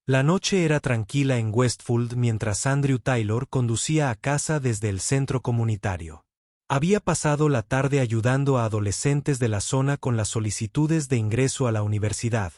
La noche era tranquila en Westfield mientras Andrew Taylor conducía a casa desde el centro comunitario. Había pasado la tarde ayudando a adolescentes de la zona con las solicitudes de ingreso a la universidad,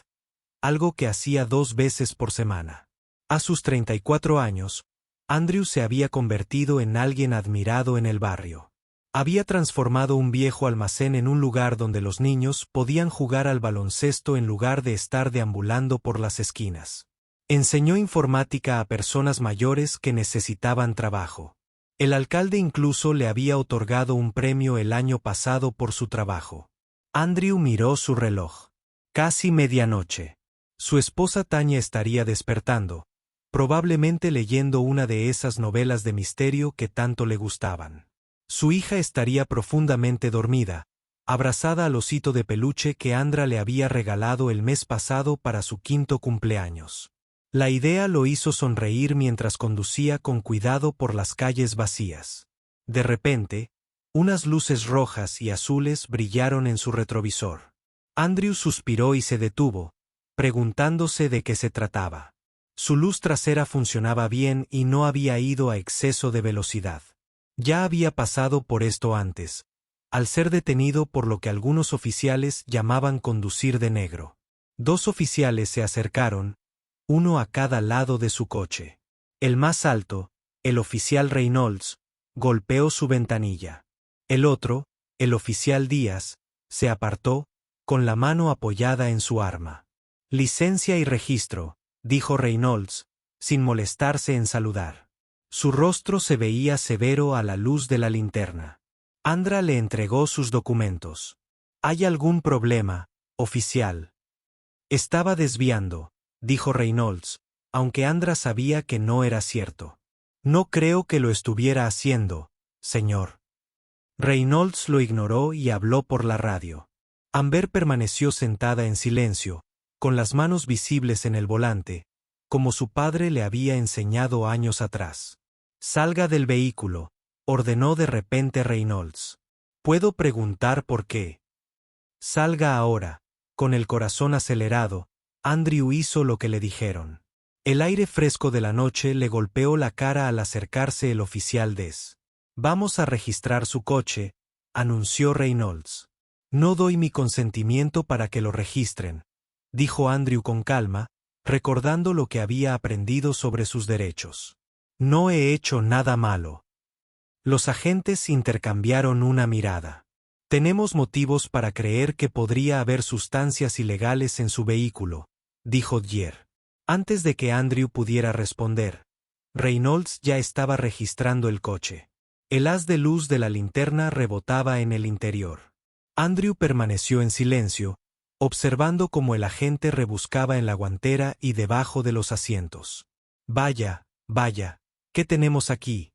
algo que hacía 2 veces por semana. A sus 34 años, Andrew se había convertido en alguien admirado en el barrio. Había transformado un viejo almacén en un lugar donde los niños podían jugar al baloncesto en lugar de estar deambulando por las esquinas. Enseñó informática a personas mayores que necesitaban trabajo. El alcalde incluso le había otorgado un premio el año pasado por su trabajo. Andrew miró su reloj. Casi medianoche. Su esposa Tanya estaría despertando, probablemente leyendo una de esas novelas de misterio que tanto le gustaban. Su hija estaría profundamente dormida, abrazada al osito de peluche que Andra le había regalado el mes pasado para su 5º cumpleaños. La idea lo hizo sonreír mientras conducía con cuidado por las calles vacías. De repente, unas luces rojas y azules brillaron en su retrovisor. Andrew suspiró y se detuvo, preguntándose de qué se trataba. Su luz trasera funcionaba bien y no había ido a exceso de velocidad. Ya había pasado por esto antes, al ser detenido por lo que algunos oficiales llamaban conducir de negro. 2 oficiales se acercaron, uno a cada lado de su coche. El más alto, el oficial Reynolds, golpeó su ventanilla. El otro, el oficial Díaz, se apartó, con la mano apoyada en su arma. «Licencia y registro», dijo Reynolds, sin molestarse en saludar. Su rostro se veía severo a la luz de la linterna. Andra le entregó sus documentos. «¿Hay algún problema, oficial?» «Estaba desviando», dijo Reynolds, aunque Andra sabía que no era cierto. «No creo que lo estuviera haciendo, señor». Reynolds lo ignoró y habló por la radio. Amber permaneció sentada en silencio, con las manos visibles en el volante, como su padre le había enseñado años atrás. «Salga del vehículo», ordenó de repente Reynolds. «¿Puedo preguntar por qué?» «Salga ahora». Con el corazón acelerado, Andrew hizo lo que le dijeron. El aire fresco de la noche le golpeó la cara al acercarse el oficial Des. «Vamos a registrar su coche», anunció Reynolds. «No doy mi consentimiento para que lo registren», dijo Andrew con calma, recordando lo que había aprendido sobre sus derechos. «No he hecho nada malo». Los agentes intercambiaron una mirada. «Tenemos motivos para creer que podría haber sustancias ilegales en su vehículo», dijo Dyer. Antes de que Andrew pudiera responder, Reynolds ya estaba registrando el coche. El haz de luz de la linterna rebotaba en el interior. Andrew permaneció en silencio, observando cómo el agente rebuscaba en la guantera y debajo de los asientos. «Vaya, vaya, ¿qué tenemos aquí?»,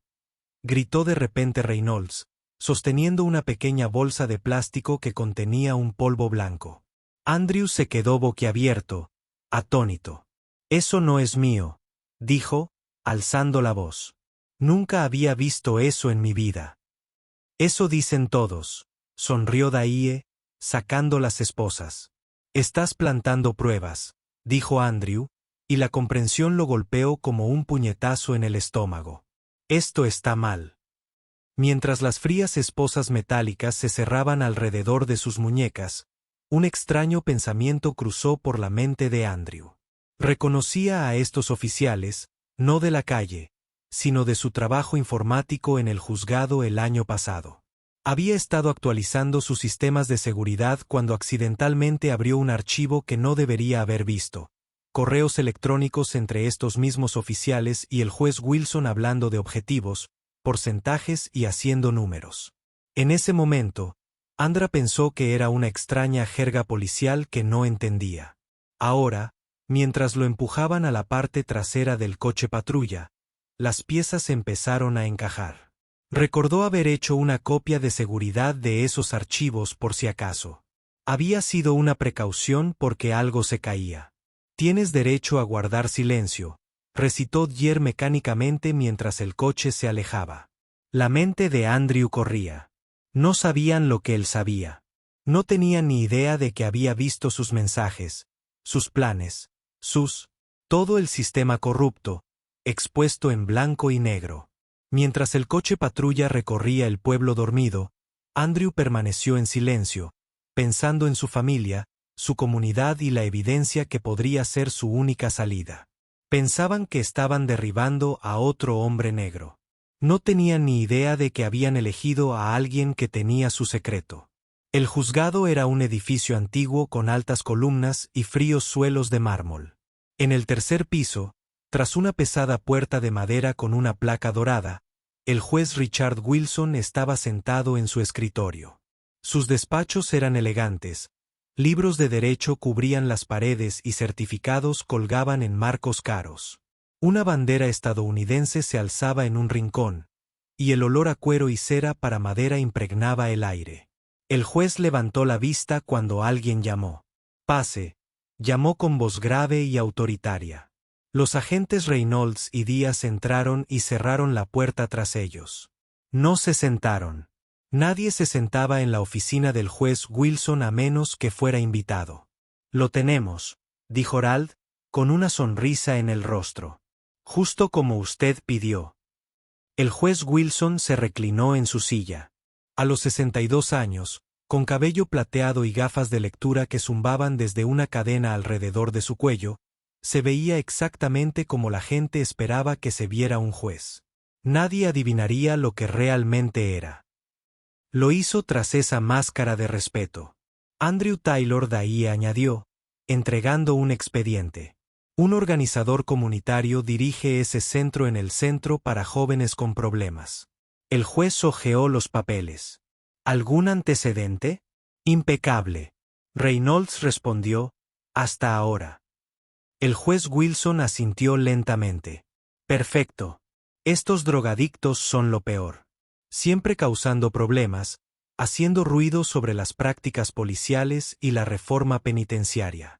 gritó de repente Reynolds, sosteniendo una pequeña bolsa de plástico que contenía un polvo blanco. Andrew se quedó boquiabierto, atónito. «Eso no es mío», dijo, alzando la voz. «Nunca había visto eso en mi vida». «Eso dicen todos», sonrió Dahie, sacando las esposas. «Estás plantando pruebas», dijo Andrew, y la comprensión lo golpeó como un puñetazo en el estómago. «Esto está mal». Mientras las frías esposas metálicas se cerraban alrededor de sus muñecas, un extraño pensamiento cruzó por la mente de Andrew. Reconocía a estos oficiales, no de la calle, sino de su trabajo informático en el juzgado el año pasado. Había estado actualizando sus sistemas de seguridad cuando accidentalmente abrió un archivo que no debería haber visto. Correos electrónicos entre estos mismos oficiales y el juez Wilson hablando de objetivos, porcentajes y haciendo números. En ese momento, Andra pensó que era una extraña jerga policial que no entendía. Ahora, mientras lo empujaban a la parte trasera del coche patrulla, las piezas empezaron a encajar. Recordó haber hecho una copia de seguridad de esos archivos por si acaso. Había sido una precaución porque algo se caía. «Tienes derecho a guardar silencio», recitó Dyer mecánicamente mientras el coche se alejaba. La mente de Andrew corría. No sabían lo que él sabía. No tenían ni idea de que había visto sus mensajes, sus planes, sus... Todo el sistema corrupto, expuesto en blanco y negro. Mientras el coche patrulla recorría el pueblo dormido, Andrew permaneció en silencio, pensando en su familia, su comunidad y la evidencia que podría ser su única salida. Pensaban que estaban derribando a otro hombre negro. No tenían ni idea de que habían elegido a alguien que tenía su secreto. El juzgado era un edificio antiguo con altas columnas y fríos suelos de mármol. En el tercer piso, tras una pesada puerta de madera con una placa dorada, el juez Richard Wilson estaba sentado en su escritorio. Sus despachos eran elegantes, libros de derecho cubrían las paredes y certificados colgaban en marcos caros. Una bandera estadounidense se alzaba en un rincón, y el olor a cuero y cera para madera impregnaba el aire. El juez levantó la vista cuando alguien llamó. «Pase», llamó con voz grave y autoritaria. Los agentes Reynolds y Díaz entraron y cerraron la puerta tras ellos. No se sentaron. Nadie se sentaba en la oficina del juez Wilson a menos que fuera invitado. «Lo tenemos», dijo Rald, con una sonrisa en el rostro. «Justo como usted pidió». El juez Wilson se reclinó en su silla. A los 62 años, con cabello plateado y gafas de lectura que zumbaban desde una cadena alrededor de su cuello, se veía exactamente como la gente esperaba que se viera un juez. Nadie adivinaría lo que realmente era. Lo hizo tras esa máscara de respeto. Andrew Taylor de ahí añadió, entregando un expediente. Un organizador comunitario dirige ese centro en el centro para jóvenes con problemas. El juez hojeó los papeles. ¿Algún antecedente? Impecable. Reynolds respondió, hasta ahora. El juez Wilson asintió lentamente. Perfecto. Estos drogadictos son lo peor. Siempre causando problemas, haciendo ruido sobre las prácticas policiales y la reforma penitenciaria.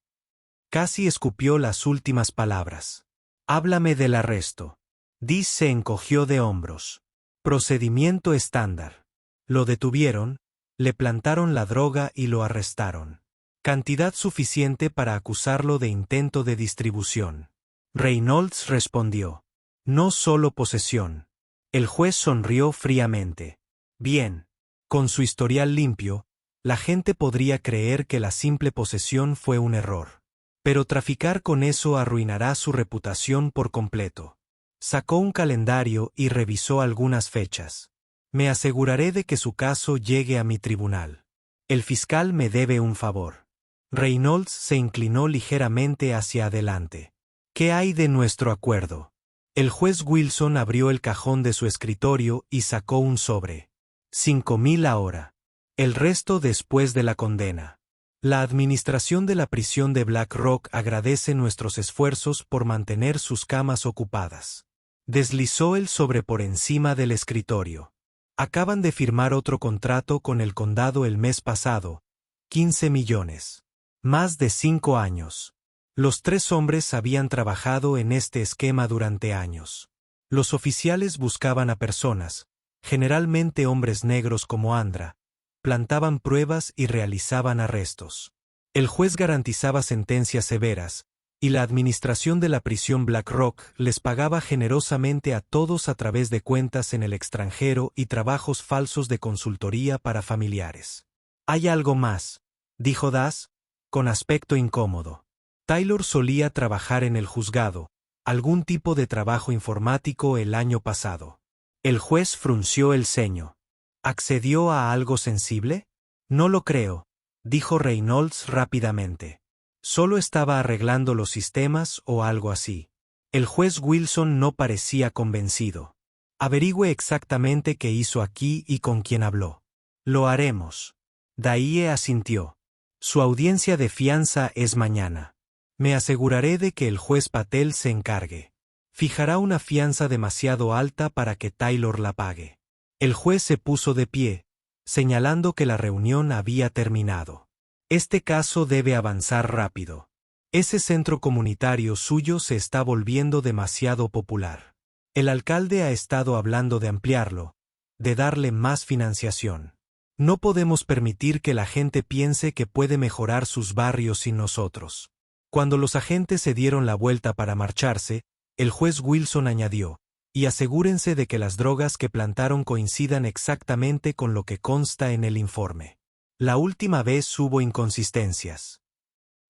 Casi escupió las últimas palabras. Háblame del arresto. Diz se encogió de hombros. Procedimiento estándar. Lo detuvieron, le plantaron la droga y lo arrestaron. Cantidad suficiente para acusarlo de intento de distribución. Reynolds respondió. No solo posesión. El juez sonrió fríamente. Bien. Con su historial limpio, la gente podría creer que la simple posesión fue un error. Pero traficar con eso arruinará su reputación por completo. Sacó un calendario y revisó algunas fechas. Me aseguraré de que su caso llegue a mi tribunal. El fiscal me debe un favor. Reynolds se inclinó ligeramente hacia adelante. ¿Qué hay de nuestro acuerdo? El juez Wilson abrió el cajón de su escritorio y sacó un sobre. 5,000 ahora. El resto después de la condena. La administración de la prisión de Black Rock agradece nuestros esfuerzos por mantener sus camas ocupadas. Deslizó el sobre por encima del escritorio. Acaban de firmar otro contrato con el condado el mes pasado. 15 millones. Más de 5 años. Los 3 hombres habían trabajado en este esquema durante años. Los oficiales buscaban a personas, generalmente hombres negros como Andra, plantaban pruebas y realizaban arrestos. El juez garantizaba sentencias severas, y la administración de la prisión Black Rock les pagaba generosamente a todos a través de cuentas en el extranjero y trabajos falsos de consultoría para familiares. «Hay algo más», dijo Das, con aspecto incómodo. Taylor solía trabajar en el juzgado, algún tipo de trabajo informático el año pasado. El juez frunció el ceño. ¿Accedió a algo sensible? No lo creo, dijo Reynolds rápidamente. Solo estaba arreglando los sistemas o algo así. El juez Wilson no parecía convencido. Averigüe exactamente qué hizo aquí y con quién habló. Lo haremos. Daie asintió. Su audiencia de fianza es mañana. Me aseguraré de que el juez Patel se encargue. Fijará una fianza demasiado alta para que Taylor la pague. El juez se puso de pie, señalando que la reunión había terminado. Este caso debe avanzar rápido. Ese centro comunitario suyo se está volviendo demasiado popular. El alcalde ha estado hablando de ampliarlo, de darle más financiación. No podemos permitir que la gente piense que puede mejorar sus barrios sin nosotros. Cuando los agentes se dieron la vuelta para marcharse, el juez Wilson añadió, y asegúrense de que las drogas que plantaron coincidan exactamente con lo que consta en el informe. La última vez hubo inconsistencias.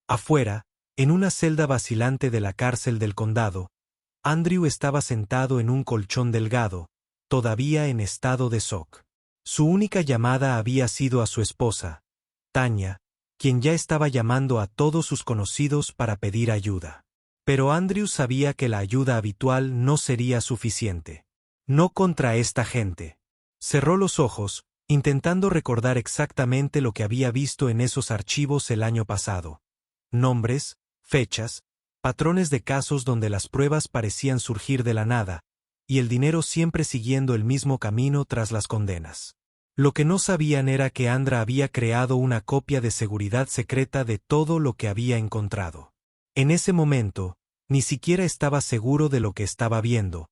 Afuera, en una celda vacilante de la cárcel del condado, Andrew estaba sentado en un colchón delgado, todavía en estado de shock. Su única llamada había sido a su esposa, Tanya, quien ya estaba llamando a todos sus conocidos para pedir ayuda. Pero Andrew sabía que la ayuda habitual no sería suficiente. No contra esta gente. Cerró los ojos, intentando recordar exactamente lo que había visto en esos archivos el año pasado. Nombres, fechas, patrones de casos donde las pruebas parecían surgir de la nada, y el dinero siempre siguiendo el mismo camino tras las condenas. Lo que no sabían era que Andra había creado una copia de seguridad secreta de todo lo que había encontrado. En ese momento, ni siquiera estaba seguro de lo que estaba viendo,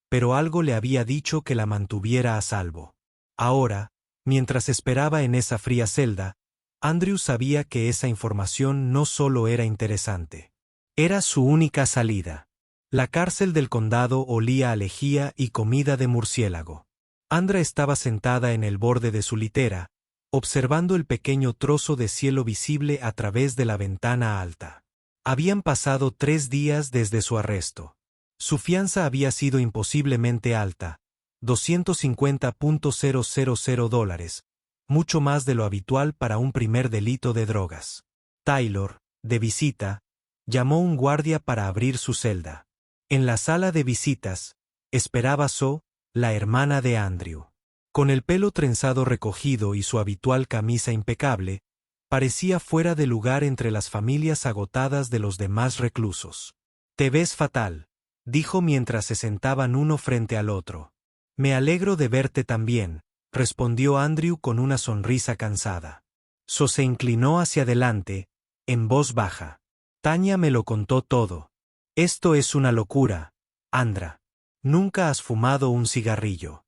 pero algo le había dicho que la mantuviera a salvo. Ahora, mientras esperaba en esa fría celda, Andrew sabía que esa información no solo era interesante. Era su única salida. La cárcel del condado olía a lejía y comida de murciélago. Andra estaba sentada en el borde de su litera, observando el pequeño trozo de cielo visible a través de la ventana alta. Habían pasado 3 días desde su arresto. Su fianza había sido imposiblemente alta, $250,000, mucho más de lo habitual para un primer delito de drogas. Taylor, de visita, llamó a un guardia para abrir su celda. En la sala de visitas, esperaba Zoe, la hermana de Andrew. Con el pelo trenzado recogido y su habitual camisa impecable, parecía fuera de lugar entre las familias agotadas de los demás reclusos. «Te ves fatal», dijo mientras se sentaban uno frente al otro. «Me alegro de verte también», respondió Andrew con una sonrisa cansada. Zoe se inclinó hacia adelante, en voz baja. «Tanya me lo contó todo. Esto es una locura, Andra. Nunca has fumado un cigarrillo».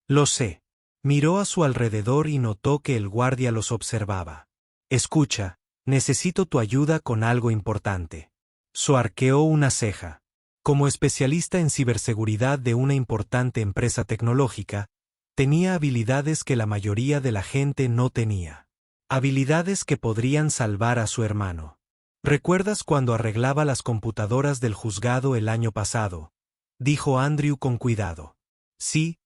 «Lo sé». Miró a su alrededor y notó que el guardia los observaba. «Escucha, necesito tu ayuda con algo importante». Zoe arqueó una ceja. Como especialista en ciberseguridad de una importante empresa tecnológica, tenía habilidades que la mayoría de la gente no tenía. Habilidades que podrían salvar a su hermano. «¿Recuerdas cuando arreglaba las computadoras del juzgado el año pasado?», dijo Andrew con cuidado. «Sí,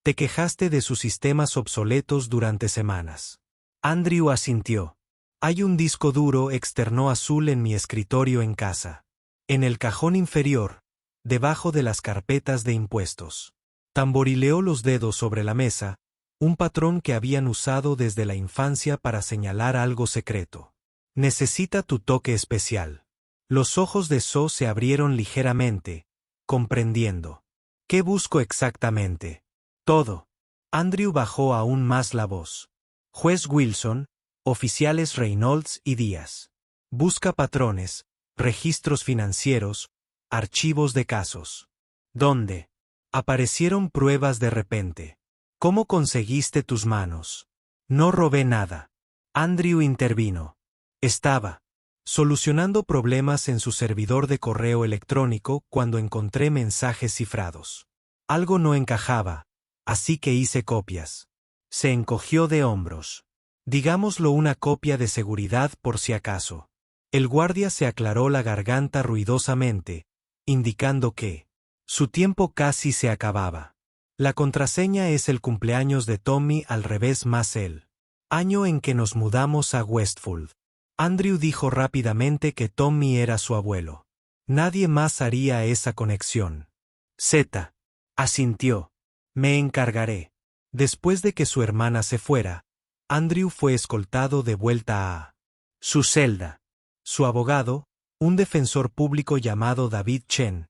te quejaste de sus sistemas obsoletos durante semanas». Andrew asintió. «Hay un disco duro externo azul en mi escritorio en casa. En el cajón inferior, debajo de las carpetas de impuestos». Tamborileó los dedos sobre la mesa, un patrón que habían usado desde la infancia para señalar algo secreto. «Necesita tu toque especial». Los ojos de Zoe se abrieron ligeramente, comprendiendo. «¿Qué busco exactamente?» «Todo». Andrew bajó aún más la voz. «Juez Wilson, oficiales Reynolds y Díaz. Busca patrones, registros financieros, archivos de casos». «¿Dónde?» «Aparecieron pruebas de repente». «¿Cómo conseguiste tus manos?» «No robé nada». Andrew intervino. «Estaba solucionando problemas en su servidor de correo electrónico cuando encontré mensajes cifrados. Algo no encajaba, así que hice copias». Se encogió de hombros. «Digámoslo, una copia de seguridad por si acaso». El guardia se aclaró la garganta ruidosamente, indicando que su tiempo casi se acababa. «La contraseña es el cumpleaños de Tommy al revés más el año en que nos mudamos a Westfold». Andrew dijo rápidamente que Tommy era su abuelo. Nadie más haría esa conexión. Z. Asintió. «Me encargaré». Después de que su hermana se fuera, Andrew fue escoltado de vuelta a su celda. Su abogado, un defensor público llamado David Chen,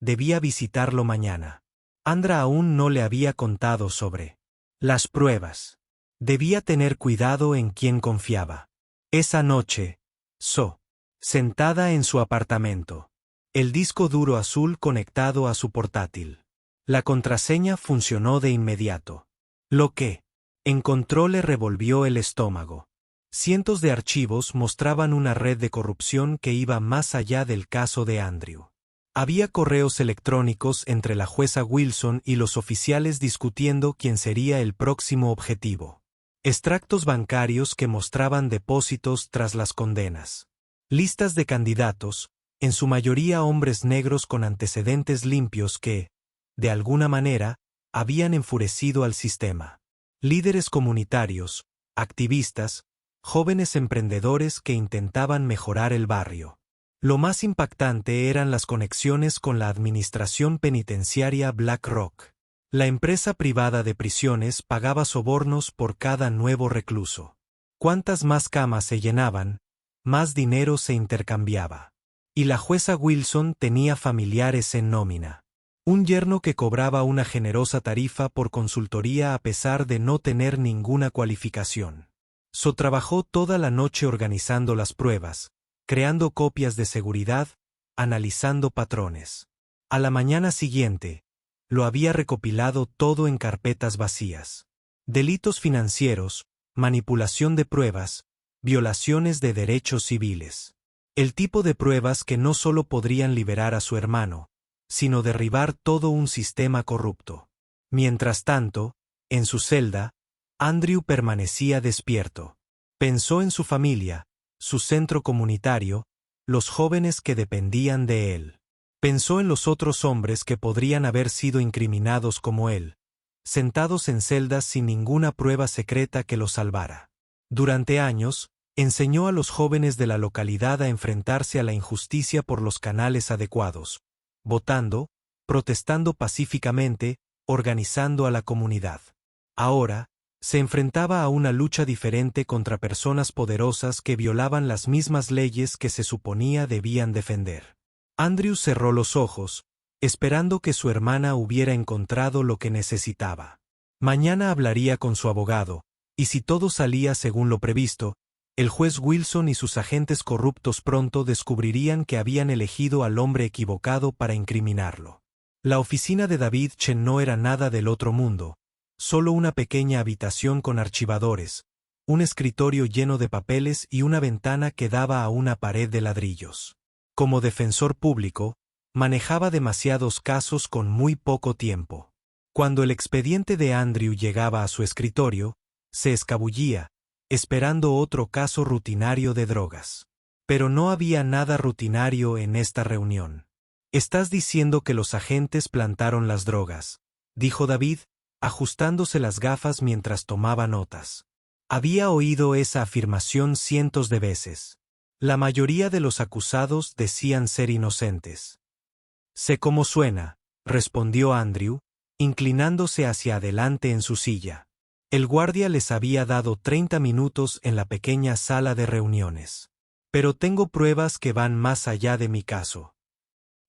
debía visitarlo mañana. Andra aún no le había contado sobre las pruebas. Debía tener cuidado en quién confiaba. Esa noche, Zoe, sentada en su apartamento, el disco duro azul conectado a su portátil. La contraseña funcionó de inmediato. Lo que encontró le revolvió el estómago. Cientos de archivos mostraban una red de corrupción que iba más allá del caso de Andrew. Había correos electrónicos entre la jueza Wilson y los oficiales discutiendo quién sería el próximo objetivo. Extractos bancarios que mostraban depósitos tras las condenas. Listas de candidatos, en su mayoría hombres negros con antecedentes limpios que, de alguna manera, habían enfurecido al sistema. Líderes comunitarios, activistas, jóvenes emprendedores que intentaban mejorar el barrio. Lo más impactante eran las conexiones con la administración penitenciaria BlackRock. La empresa privada de prisiones pagaba sobornos por cada nuevo recluso. Cuantas más camas se llenaban, más dinero se intercambiaba. Y la jueza Wilson tenía familiares en nómina. Un yerno que cobraba una generosa tarifa por consultoría a pesar de no tener ninguna cualificación. Trabajó toda la noche organizando las pruebas, creando copias de seguridad, analizando patrones. A la mañana siguiente, lo había recopilado todo en carpetas vacías. Delitos financieros, manipulación de pruebas, violaciones de derechos civiles. El tipo de pruebas que no solo podrían liberar a su hermano, sino derribar todo un sistema corrupto. Mientras tanto, en su celda, Andrew permanecía despierto. Pensó en su familia, su centro comunitario, los jóvenes que dependían de él. Pensó en los otros hombres que podrían haber sido incriminados como él, sentados en celdas sin ninguna prueba secreta que los salvara. Durante años, enseñó a los jóvenes de la localidad a enfrentarse a la injusticia por los canales adecuados, votando, protestando pacíficamente, organizando a la comunidad. Ahora, se enfrentaba a una lucha diferente contra personas poderosas que violaban las mismas leyes que se suponía debían defender. Andrew cerró los ojos, esperando que su hermana hubiera encontrado lo que necesitaba. Mañana hablaría con su abogado, y si todo salía según lo previsto, el juez Wilson y sus agentes corruptos pronto descubrirían que habían elegido al hombre equivocado para incriminarlo. La oficina de David Chen no era nada del otro mundo, solo una pequeña habitación con archivadores, un escritorio lleno de papeles y una ventana que daba a una pared de ladrillos. Como defensor público, manejaba demasiados casos con muy poco tiempo. Cuando el expediente de Andrew llegaba a su escritorio, se escabullía, esperando otro caso rutinario de drogas. Pero no había nada rutinario en esta reunión. «Estás diciendo que los agentes plantaron las drogas», dijo David, ajustándose las gafas mientras tomaba notas. Había oído esa afirmación cientos de veces. La mayoría de los acusados decían ser inocentes. «Sé cómo suena», respondió Andrew, inclinándose hacia adelante en su silla. El guardia les había dado 30 minutos en la pequeña sala de reuniones. «Pero tengo pruebas que van más allá de mi caso».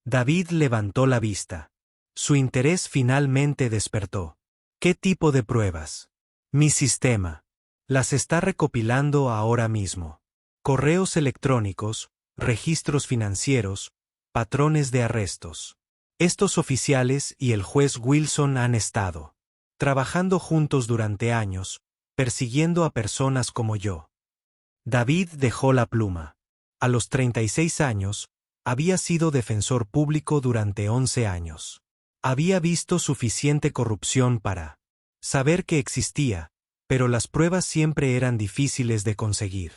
David levantó la vista. Su interés finalmente despertó. «¿Qué tipo de pruebas?» «Mi sistema. Las está recopilando ahora mismo. Correos electrónicos, registros financieros, patrones de arrestos. Estos oficiales y el juez Wilson han estado trabajando juntos durante años, persiguiendo a personas como yo». David dejó la pluma. A los 36 años, había sido defensor público durante 11 años. Había visto suficiente corrupción para saber que existía, pero las pruebas siempre eran difíciles de conseguir.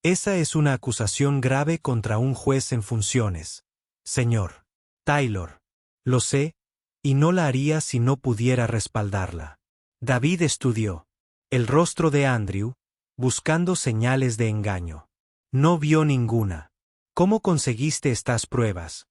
«Esa es una acusación grave contra un juez en funciones, señor Taylor. Lo sé, y no la haría si no pudiera respaldarla». David estudió el rostro de Andrew, buscando señales de engaño. No vio ninguna. «¿Cómo conseguiste estas pruebas?»,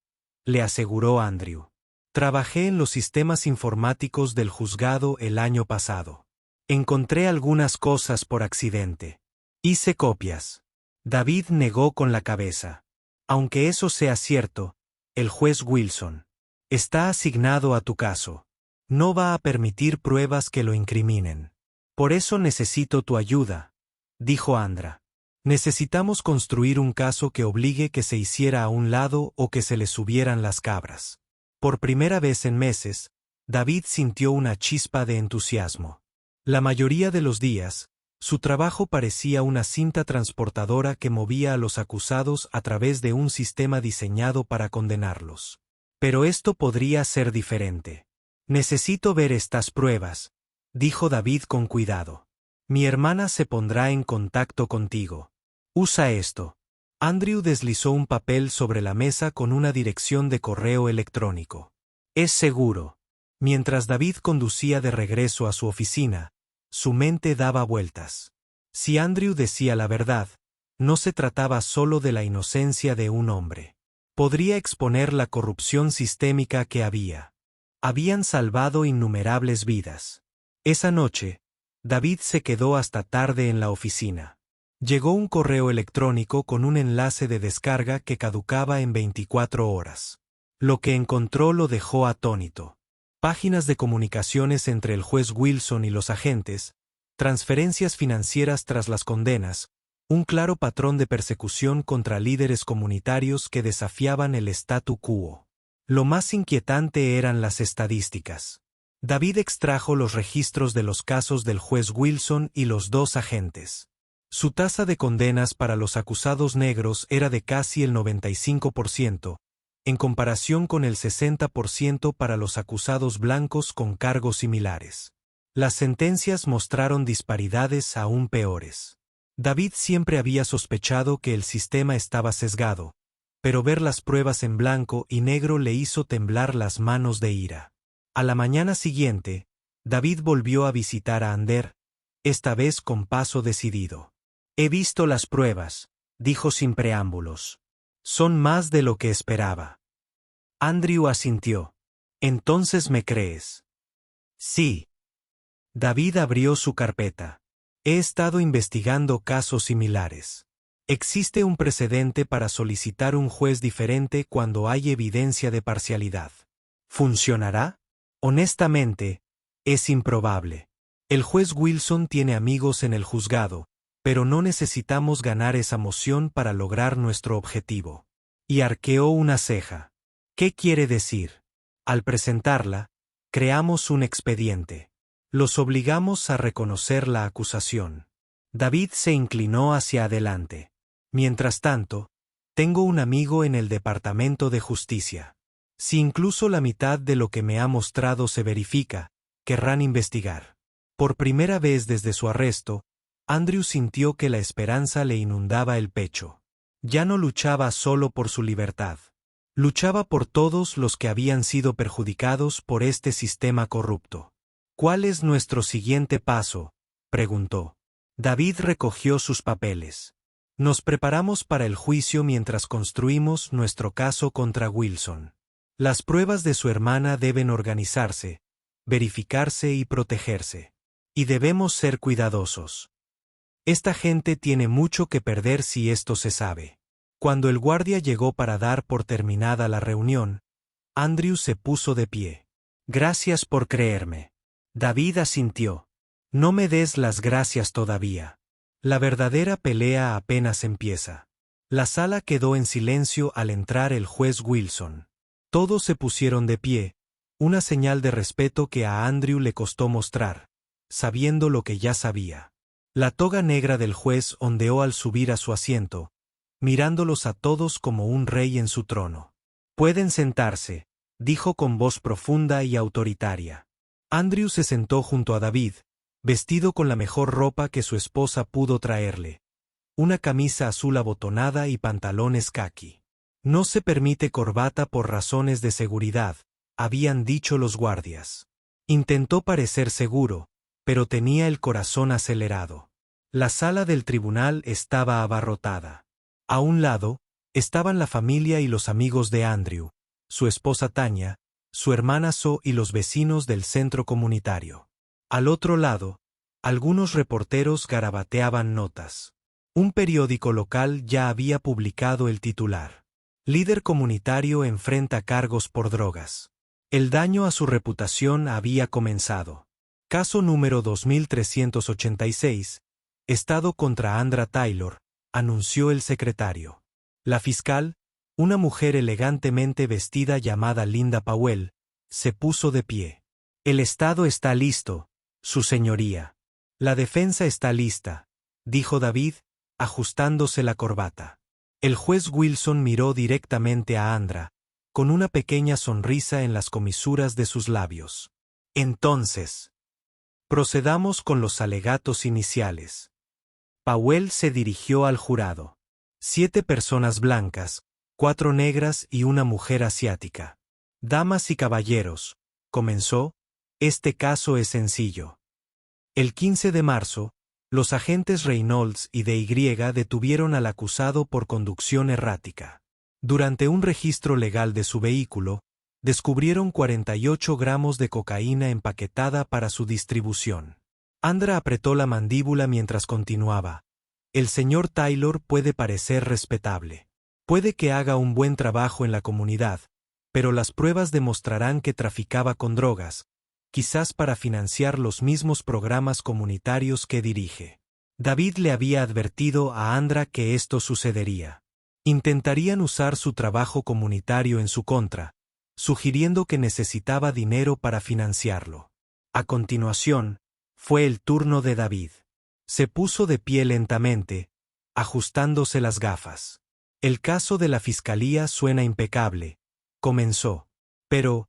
le aseguró Andrew. «Trabajé en los sistemas informáticos del juzgado el año pasado. Encontré algunas cosas por accidente. Hice copias». David negó con la cabeza. «Aunque eso sea cierto, el juez Wilson está asignado a tu caso. No va a permitir pruebas que lo incriminen. Por eso necesito tu ayuda», dijo Andra. «Necesitamos construir un caso que obligue que se hiciera a un lado o que se le subieran las cabras». Por primera vez en meses, David sintió una chispa de entusiasmo. La mayoría de los días, Su trabajo parecía una cinta transportadora que movía a los acusados a través de un sistema diseñado para condenarlos. Pero esto podría ser diferente. Necesito ver estas pruebas, dijo David con cuidado. Mi hermana se pondrá en contacto contigo. Usa esto. Andrew deslizó un papel sobre la mesa con una dirección de correo electrónico. Es seguro. Mientras David conducía de regreso a su oficina, su mente daba vueltas. Si Andrew decía la verdad, no se trataba solo de la inocencia de un hombre. Podría exponer la corrupción sistémica que había. Habían salvado innumerables vidas. Esa noche, David se quedó hasta tarde en la oficina. Llegó un correo electrónico con un enlace de descarga que caducaba en 24 horas. Lo que encontró lo dejó atónito. Páginas de comunicaciones entre el juez Wilson y los agentes, transferencias financieras tras las condenas, un claro patrón de persecución contra líderes comunitarios que desafiaban el statu quo. Lo más inquietante eran las estadísticas. David extrajo los registros de los casos del juez Wilson y los dos agentes. Su tasa de condenas para los acusados negros era de casi el 95%, en comparación con el 60% para los acusados blancos con cargos similares. Las sentencias mostraron disparidades aún peores. David siempre había sospechado que el sistema estaba sesgado, pero ver las pruebas en blanco y negro le hizo temblar las manos de ira. A la mañana siguiente, David volvió a visitar a Ander, esta vez con paso decidido. He visto las pruebas, dijo sin preámbulos. Son más de lo que esperaba. Andrew asintió. ¿Entonces me crees? Sí. David abrió su carpeta. He estado investigando casos similares. Existe un precedente para solicitar un juez diferente cuando hay evidencia de parcialidad. ¿Funcionará? Honestamente, es improbable. El juez Wilson tiene amigos en el juzgado, pero no necesitamos ganar esa moción para lograr nuestro objetivo. Y arqueó una ceja. ¿Qué quiere decir? Al presentarla, creamos un expediente. Los obligamos a reconocer la acusación. David se inclinó hacia adelante. Mientras tanto, tengo un amigo en el Departamento de Justicia. Si incluso la mitad de lo que me ha mostrado se verifica, querrán investigar. Por primera vez desde su arresto, Andrew sintió que la esperanza le inundaba el pecho. Ya no luchaba solo por su libertad. Luchaba por todos los que habían sido perjudicados por este sistema corrupto. ¿Cuál es nuestro siguiente paso?, preguntó. David recogió sus papeles. Nos preparamos para el juicio mientras construimos nuestro caso contra Wilson. Las pruebas de su hermana deben organizarse, verificarse y protegerse. Y debemos ser cuidadosos. Esta gente tiene mucho que perder si esto se sabe. Cuando el guardia llegó para dar por terminada la reunión, Andrew se puso de pie. Gracias por creerme. David asintió. No me des las gracias todavía. La verdadera pelea apenas empieza. La sala quedó en silencio al entrar el juez Wilson. Todos se pusieron de pie, una señal de respeto que a Andrew le costó mostrar, sabiendo lo que ya sabía. La toga negra del juez ondeó al subir a su asiento, mirándolos a todos como un rey en su trono. Pueden sentarse, dijo con voz profunda y autoritaria. Andrew se sentó junto a David, vestido con la mejor ropa que su esposa pudo traerle. Una camisa azul abotonada y pantalones caqui. No se permite corbata por razones de seguridad, habían dicho los guardias. Intentó parecer seguro, pero tenía el corazón acelerado. La sala del tribunal estaba abarrotada. A un lado, estaban la familia y los amigos de Andrew, su esposa Tanya, su hermana Zoe y los vecinos del centro comunitario. Al otro lado, algunos reporteros garabateaban notas. Un periódico local ya había publicado el titular. Líder comunitario enfrenta cargos por drogas. El daño a su reputación había comenzado. Caso número 2386, Estado contra Andra Taylor, anunció el secretario. La fiscal, una mujer elegantemente vestida llamada Linda Powell, se puso de pie. El Estado está listo, su señoría. La defensa está lista, dijo David, ajustándose la corbata. El juez Wilson miró directamente a Andra, con una pequeña sonrisa en las comisuras de sus labios. Entonces, procedamos con los alegatos iniciales. Powell se dirigió al jurado. 7 personas blancas, 4 negras y una mujer asiática. Damas y caballeros, comenzó, este caso es sencillo. El 15 de marzo, los agentes Reynolds y DY detuvieron al acusado por conducción errática. Durante un registro legal de su vehículo, descubrieron 48 gramos de cocaína empaquetada para su distribución. Andra apretó la mandíbula mientras continuaba. El señor Taylor puede parecer respetable. Puede que haga un buen trabajo en la comunidad, pero las pruebas demostrarán que traficaba con drogas, quizás para financiar los mismos programas comunitarios que dirige. David le había advertido a Andra que esto sucedería. Intentarían usar su trabajo comunitario en su contra, sugiriendo que necesitaba dinero para financiarlo. A continuación, fue el turno de David. Se puso de pie lentamente, ajustándose las gafas. El caso de la fiscalía suena impecable, comenzó. Pero,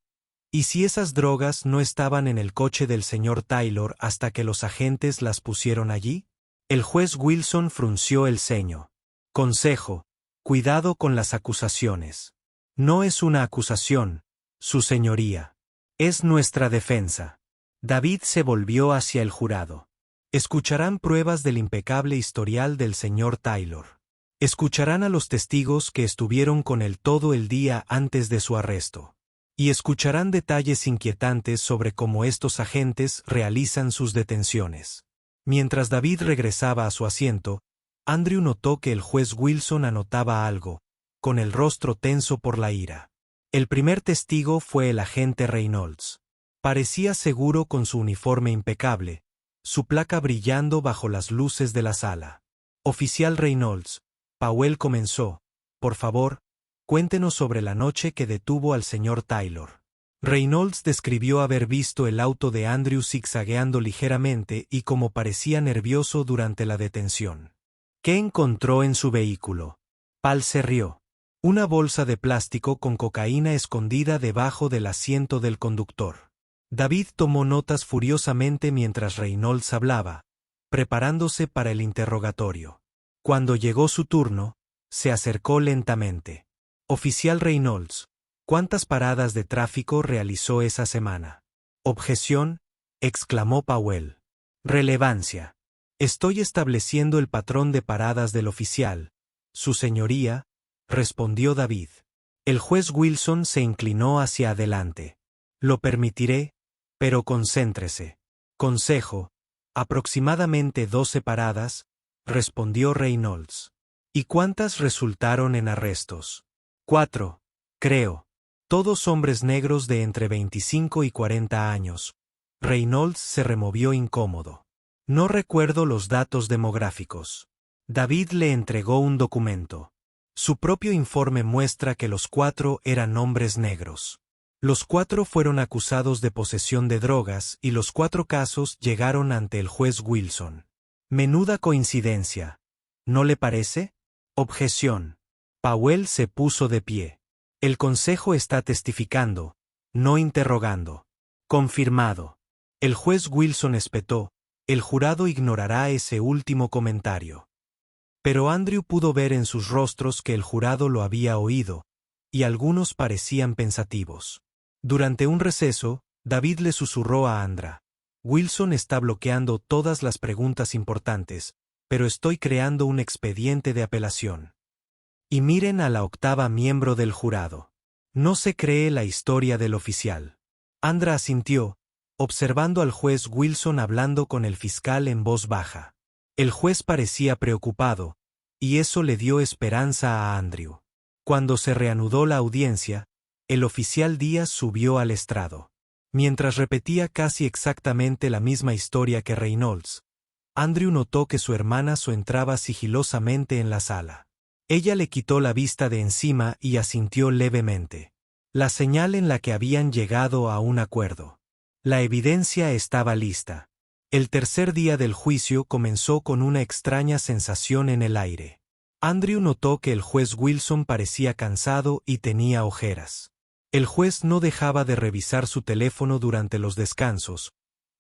¿y si esas drogas no estaban en el coche del señor Taylor hasta que los agentes las pusieron allí? El juez Wilson frunció el ceño. Consejo, cuidado con las acusaciones. No es una acusación, su señoría. Es nuestra defensa. David se volvió hacia el jurado. Escucharán pruebas del impecable historial del señor Taylor. Escucharán a los testigos que estuvieron con él todo el día antes de su arresto. Y escucharán detalles inquietantes sobre cómo estos agentes realizan sus detenciones. Mientras David regresaba a su asiento, Andrew notó que el juez Wilson anotaba algo, con el rostro tenso por la ira. El primer testigo fue el agente Reynolds. Parecía seguro con su uniforme impecable, su placa brillando bajo las luces de la sala. Oficial Reynolds, Powell comenzó, por favor, cuéntenos sobre la noche que detuvo al señor Taylor. Reynolds describió haber visto el auto de Andrew zigzagueando ligeramente y cómo parecía nervioso durante la detención. ¿Qué encontró en su vehículo? Pal se rió. Una bolsa de plástico con cocaína escondida debajo del asiento del conductor. David tomó notas furiosamente mientras Reynolds hablaba, preparándose para el interrogatorio. Cuando llegó su turno, se acercó lentamente. Oficial Reynolds, ¿cuántas paradas de tráfico realizó esa semana? Objeción, exclamó Powell. Relevancia. Estoy estableciendo el patrón de paradas del oficial, su señoría, respondió David. El juez Wilson se inclinó hacia adelante. Lo permitiré, pero concéntrese. Consejo, aproximadamente 12 paradas, respondió Reynolds. ¿Y cuántas resultaron en arrestos? 4, creo. Todos hombres negros de entre 25 y 40 años. Reynolds se removió incómodo. No recuerdo los datos demográficos. David le entregó un documento. Su propio informe muestra que los 4 eran hombres negros. Los 4 fueron acusados de posesión de drogas y los 4 casos llegaron ante el juez Wilson. Menuda coincidencia, ¿no le parece? Objeción. Powell se puso de pie. El consejo está testificando, no interrogando. Confirmado. El juez Wilson espetó, el jurado ignorará ese último comentario. Pero Andrew pudo ver en sus rostros que el jurado lo había oído, y algunos parecían pensativos. Durante un receso, David le susurró a Andra. Wilson está bloqueando todas las preguntas importantes, pero estoy creando un expediente de apelación. Y miren a la octava miembro del jurado. No se cree la historia del oficial. Andra asintió, observando al juez Wilson hablando con el fiscal en voz baja. El juez parecía preocupado, y eso le dio esperanza a Andrew. Cuando se reanudó la audiencia, el oficial Díaz subió al estrado. Mientras repetía casi exactamente la misma historia que Reynolds, Andrew notó que su hermana entraba sigilosamente en la sala. Ella le quitó la vista de encima y asintió levemente. La señal en la que habían llegado a un acuerdo. La evidencia estaba lista. El tercer día del juicio comenzó con una extraña sensación en el aire. Andrew notó que el juez Wilson parecía cansado y tenía ojeras. El juez no dejaba de revisar su teléfono durante los descansos,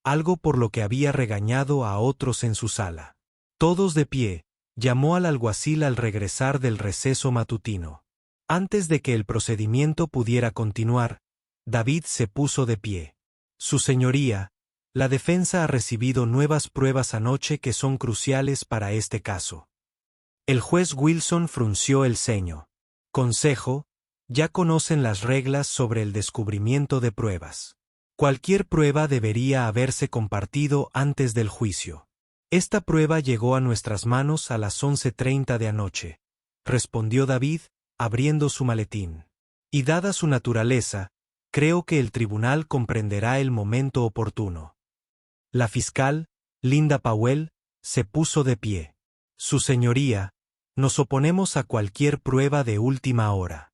algo por lo que había regañado a otros en su sala. Todos de pie, llamó al alguacil al regresar del receso matutino. Antes de que el procedimiento pudiera continuar, David se puso de pie. Su señoría, la defensa ha recibido nuevas pruebas anoche que son cruciales para este caso. El juez Wilson frunció el ceño. Consejo, ya conocen las reglas sobre el descubrimiento de pruebas. Cualquier prueba debería haberse compartido antes del juicio. Esta prueba llegó a nuestras manos a las 11:30 de anoche, respondió David, abriendo su maletín. Y dada su naturaleza, creo que el tribunal comprenderá el momento oportuno. La fiscal, Linda Powell, se puso de pie. Su señoría, nos oponemos a cualquier prueba de última hora.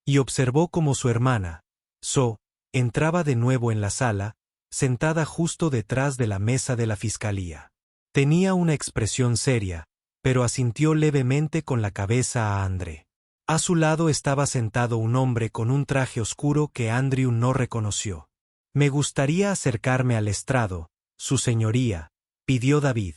Y observó cómo su hermana, So, entraba de nuevo en la sala, sentada justo detrás de la mesa de la fiscalía. Tenía una expresión seria, pero asintió levemente con la cabeza a Andre. A su lado estaba sentado un hombre con un traje oscuro que Andrew no reconoció. Me gustaría acercarme al estrado, su señoría, pidió David.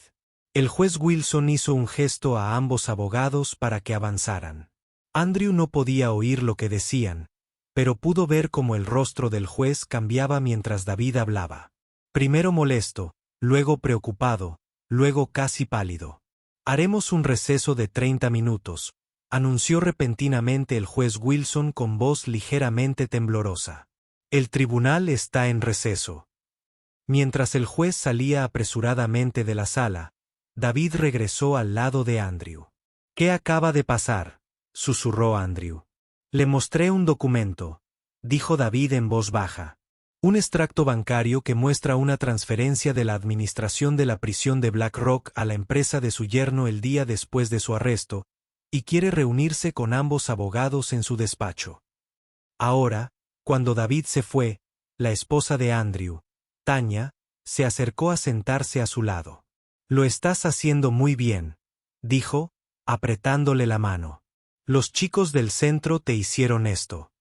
El juez Wilson hizo un gesto a ambos abogados para que avanzaran. Andrew no podía oír lo que decían, pero pudo ver cómo el rostro del juez cambiaba mientras David hablaba. Primero molesto, luego preocupado, luego casi pálido. Haremos un receso de 30 minutos, anunció repentinamente el juez Wilson con voz ligeramente temblorosa. El tribunal está en receso. Mientras el juez salía apresuradamente de la sala, David regresó al lado de Andrew. ¿Qué acaba de pasar?, susurró Andrew. Le mostré un documento, dijo David en voz baja. Un extracto bancario que muestra una transferencia de la administración de la prisión de Black Rock a la empresa de su yerno el día después de su arresto, y quiere reunirse con ambos abogados en su despacho. Ahora, cuando David se fue, la esposa de Andrew, Tanya, se acercó a sentarse a su lado. Lo estás haciendo muy bien, dijo, apretándole la mano. Los chicos del centro te hicieron esto.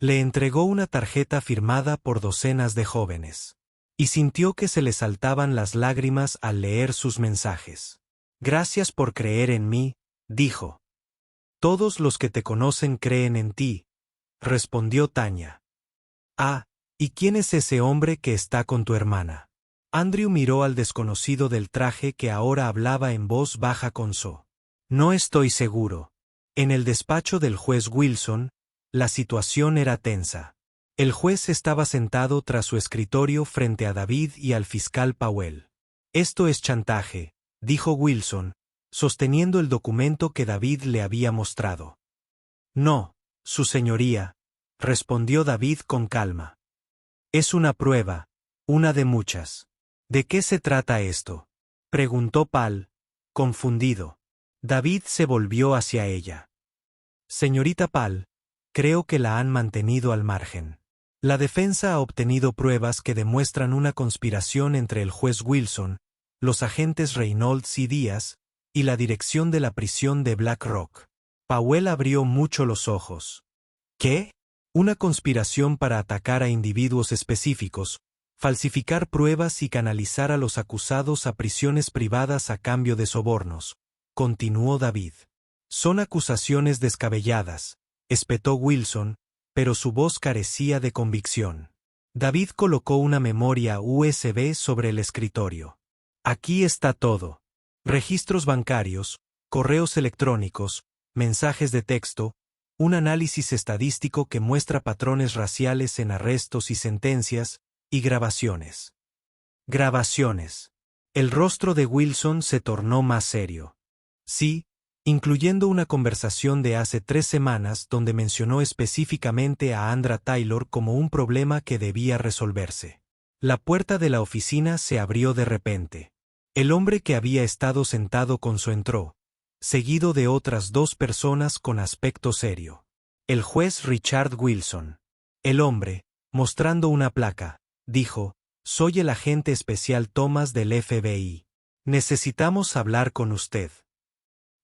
Le entregó una tarjeta firmada por docenas de jóvenes. Y sintió que se le saltaban las lágrimas al leer sus mensajes. Gracias por creer en mí, dijo. Todos los que te conocen creen en ti, respondió Tanya. Ah, ¿y quién es ese hombre que está con tu hermana? Andrew miró al desconocido del traje que ahora hablaba en voz baja con So. No estoy seguro. En el despacho del juez Wilson, la situación era tensa. El juez estaba sentado tras su escritorio frente a David y al fiscal Powell. Esto es chantaje, dijo Wilson, sosteniendo el documento que David le había mostrado. No, su señoría, respondió David con calma. Es una prueba, una de muchas. ¿De qué se trata esto?, preguntó Pal, confundido. David se volvió hacia ella. Señorita Pal, creo que la han mantenido al margen. La defensa ha obtenido pruebas que demuestran una conspiración entre el juez Wilson, los agentes Reynolds y Díaz, y la dirección de la prisión de Black Rock. Powell abrió mucho los ojos. ¿Qué? Una conspiración para atacar a individuos específicos, falsificar pruebas y canalizar a los acusados a prisiones privadas a cambio de sobornos, continuó David. Son acusaciones descabelladas, espetó Wilson, pero su voz carecía de convicción. David colocó una memoria USB sobre el escritorio. Aquí está todo. Registros bancarios, correos electrónicos, mensajes de texto, un análisis estadístico que muestra patrones raciales en arrestos y sentencias, y grabaciones. Grabaciones. El rostro de Wilson se tornó más serio. Sí, incluyendo una conversación de hace 3 semanas donde mencionó específicamente a Andra Taylor como un problema que debía resolverse. La puerta de la oficina se abrió de repente. El hombre que había estado sentado con So entró, seguido de otras 2 personas con aspecto serio. El juez Richard Wilson. El hombre, mostrando una placa, dijo, Soy el agente especial Thomas del FBI. Necesitamos hablar con usted.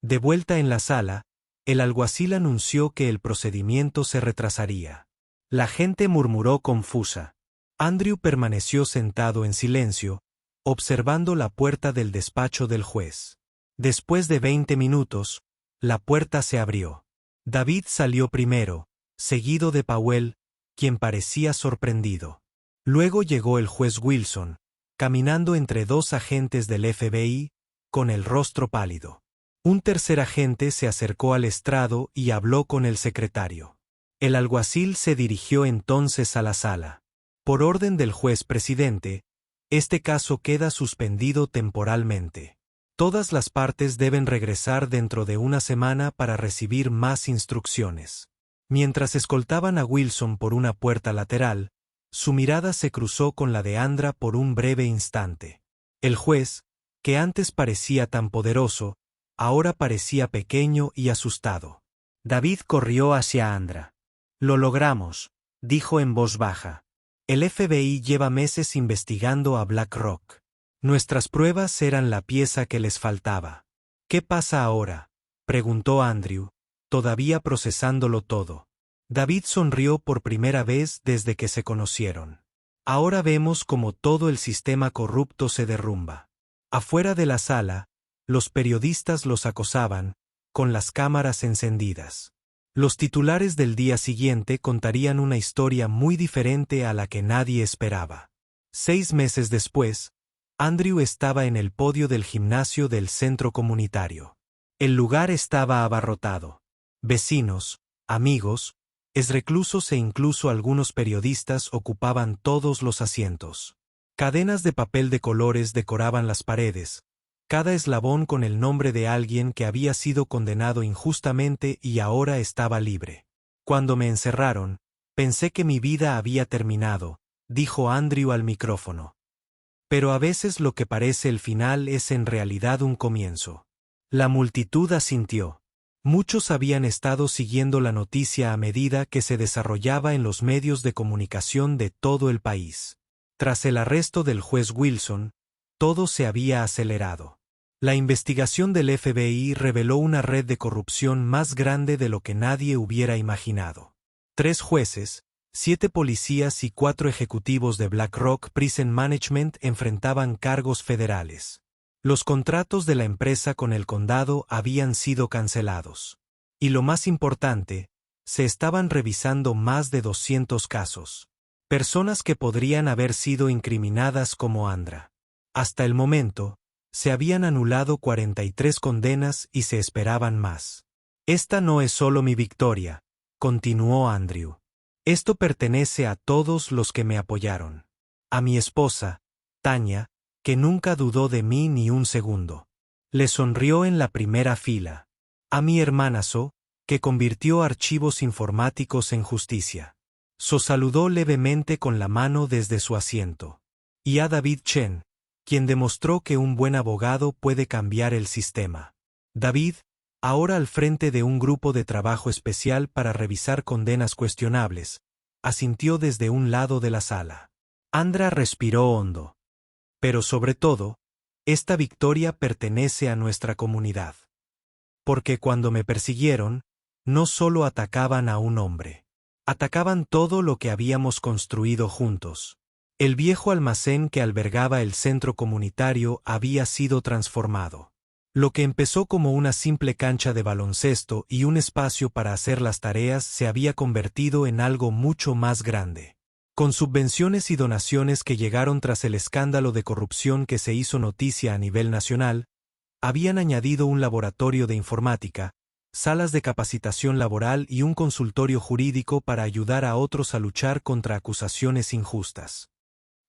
De vuelta en la sala, el alguacil anunció que el procedimiento se retrasaría. La gente murmuró confusa. Andrew permaneció sentado en silencio, observando la puerta del despacho del juez. Después de 20 minutos, la puerta se abrió. David salió primero, seguido de Powell, quien parecía sorprendido. Luego llegó el juez Wilson, caminando entre dos agentes del FBI, con el rostro pálido. Un tercer agente se acercó al estrado y habló con el secretario. El alguacil se dirigió entonces a la sala. Por orden del juez presidente, este caso queda suspendido temporalmente. Todas las partes deben regresar dentro de una semana para recibir más instrucciones. Mientras escoltaban a Wilson por una puerta lateral, su mirada se cruzó con la de Andra por un breve instante. El juez, que antes parecía tan poderoso, ahora parecía pequeño y asustado. David corrió hacia Andra. «Lo logramos», dijo en voz baja. «El FBI lleva meses investigando a BlackRock. Nuestras pruebas eran la pieza que les faltaba». «¿Qué pasa ahora?», preguntó Andrew, todavía procesándolo todo. David sonrió por primera vez desde que se conocieron. «Ahora vemos cómo todo el sistema corrupto se derrumba». Afuera de la sala, los periodistas los acosaban, con las cámaras encendidas. Los titulares del día siguiente contarían una historia muy diferente a la que nadie esperaba. 6 meses después, Andrew estaba en el podio del gimnasio del centro comunitario. El lugar estaba abarrotado. Vecinos, amigos, exreclusos e incluso algunos periodistas ocupaban todos los asientos. Cadenas de papel de colores decoraban las paredes, cada eslabón con el nombre de alguien que había sido condenado injustamente y ahora estaba libre. «Cuando me encerraron, pensé que mi vida había terminado», dijo Andrew al micrófono. «Pero a veces lo que parece el final es en realidad un comienzo». La multitud asintió. Muchos habían estado siguiendo la noticia a medida que se desarrollaba en los medios de comunicación de todo el país. Tras el arresto del juez Wilson, todo se había acelerado. La investigación del FBI reveló una red de corrupción más grande de lo que nadie hubiera imaginado. 3 jueces, 7 policías y 4 ejecutivos de BlackRock Prison Management enfrentaban cargos federales. Los contratos de la empresa con el condado habían sido cancelados. Y lo más importante, se estaban revisando más de 200 casos. Personas que podrían haber sido incriminadas como Andra. Hasta el momento, se habían anulado 43 condenas y se esperaban más. «Esta no es solo mi victoria», continuó Andrew. «Esto pertenece a todos los que me apoyaron. A mi esposa, Tanya, que nunca dudó de mí ni un segundo. Le sonrió en la primera fila. A mi hermana So, que convirtió archivos informáticos en justicia. So saludó levemente con la mano desde su asiento. Y a David Chen, quien demostró que un buen abogado puede cambiar el sistema. David, ahora al frente de un grupo de trabajo especial para revisar condenas cuestionables, asintió desde un lado de la sala. Andra respiró hondo. «Pero sobre todo, esta victoria pertenece a nuestra comunidad. Porque cuando me persiguieron, no solo atacaban a un hombre. Atacaban todo lo que habíamos construido juntos. El viejo almacén que albergaba el centro comunitario había sido transformado. Lo que empezó como una simple cancha de baloncesto y un espacio para hacer las tareas se había convertido en algo mucho más grande. Con subvenciones y donaciones que llegaron tras el escándalo de corrupción que se hizo noticia a nivel nacional, habían añadido un laboratorio de informática, salas de capacitación laboral y un consultorio jurídico para ayudar a otros a luchar contra acusaciones injustas.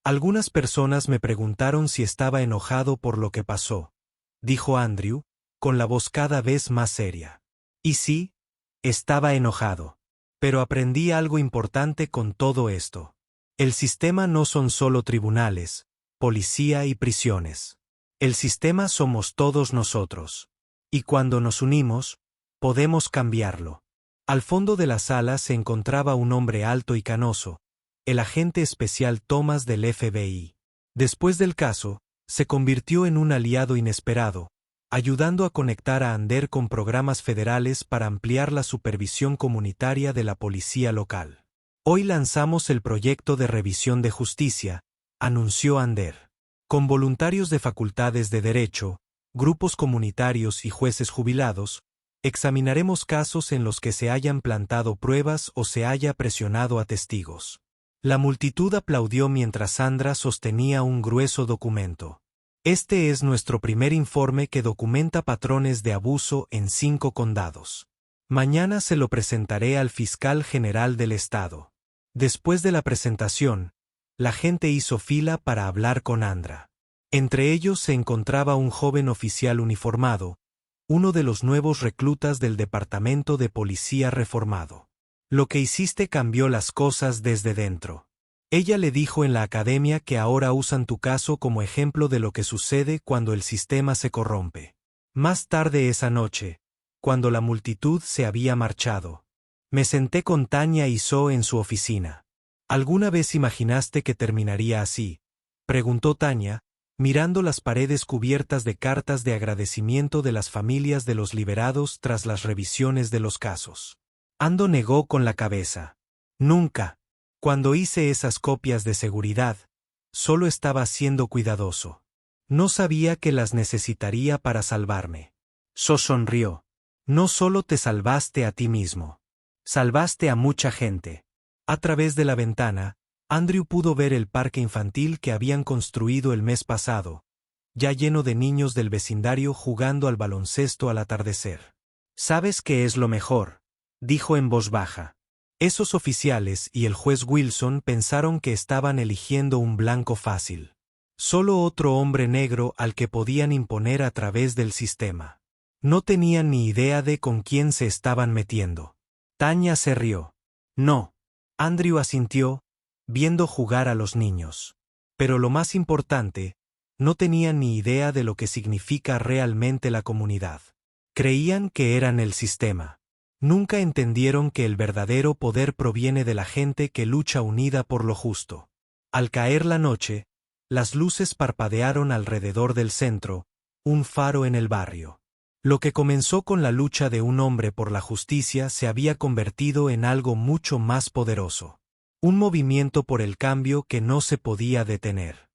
Algunas personas me preguntaron si estaba enojado por lo que pasó, dijo Andrew, con la voz cada vez más seria. Y sí, estaba enojado. Pero aprendí algo importante con todo esto. El sistema no son solo tribunales, policía y prisiones. El sistema somos todos nosotros. Y cuando nos unimos, podemos cambiarlo. Al fondo de la sala se encontraba un hombre alto y canoso, el agente especial Thomas del FBI. Después del caso, se convirtió en un aliado inesperado, ayudando a conectar a Ander con programas federales para ampliar la supervisión comunitaria de la policía local. Hoy lanzamos el proyecto de revisión de justicia, anunció Ander. Con voluntarios de facultades de derecho, grupos comunitarios y jueces jubilados, examinaremos casos en los que se hayan plantado pruebas o se haya presionado a testigos. La multitud aplaudió mientras Sandra sostenía un grueso documento. Este es nuestro primer informe que documenta patrones de abuso en 5 condados. Mañana se lo presentaré al fiscal general del estado. Después de la presentación, la gente hizo fila para hablar con Andra. Entre ellos se encontraba un joven oficial uniformado, uno de los nuevos reclutas del Departamento de Policía reformado. Lo que hiciste cambió las cosas desde dentro. Ella le dijo en la academia que ahora usan tu caso como ejemplo de lo que sucede cuando el sistema se corrompe. Más tarde esa noche, cuando la multitud se había marchado, me senté con Tanya y Zoe en su oficina. ¿Alguna vez imaginaste que terminaría así?, preguntó Tanya, mirando las paredes cubiertas de cartas de agradecimiento de las familias de los liberados tras las revisiones de los casos. Ando negó con la cabeza. Nunca. Cuando hice esas copias de seguridad, solo estaba siendo cuidadoso. No sabía que las necesitaría para salvarme. So sonrió. No solo te salvaste a ti mismo. Salvaste a mucha gente. A través de la ventana, Andrew pudo ver el parque infantil que habían construido el mes pasado, ya lleno de niños del vecindario jugando al baloncesto al atardecer. ¿Sabes qué es lo mejor?, dijo en voz baja. Esos oficiales y el juez Wilson pensaron que estaban eligiendo un blanco fácil. Solo otro hombre negro al que podían imponer a través del sistema. No tenían ni idea de con quién se estaban metiendo. Tanya se rió. No. Andrew asintió, viendo jugar a los niños. Pero lo más importante, no tenían ni idea de lo que significa realmente la comunidad. Creían que eran el sistema. Nunca entendieron que el verdadero poder proviene de la gente que lucha unida por lo justo. Al caer la noche, las luces parpadearon alrededor del centro, un faro en el barrio. Lo que comenzó con la lucha de un hombre por la justicia se había convertido en algo mucho más poderoso. Un movimiento por el cambio que no se podía detener.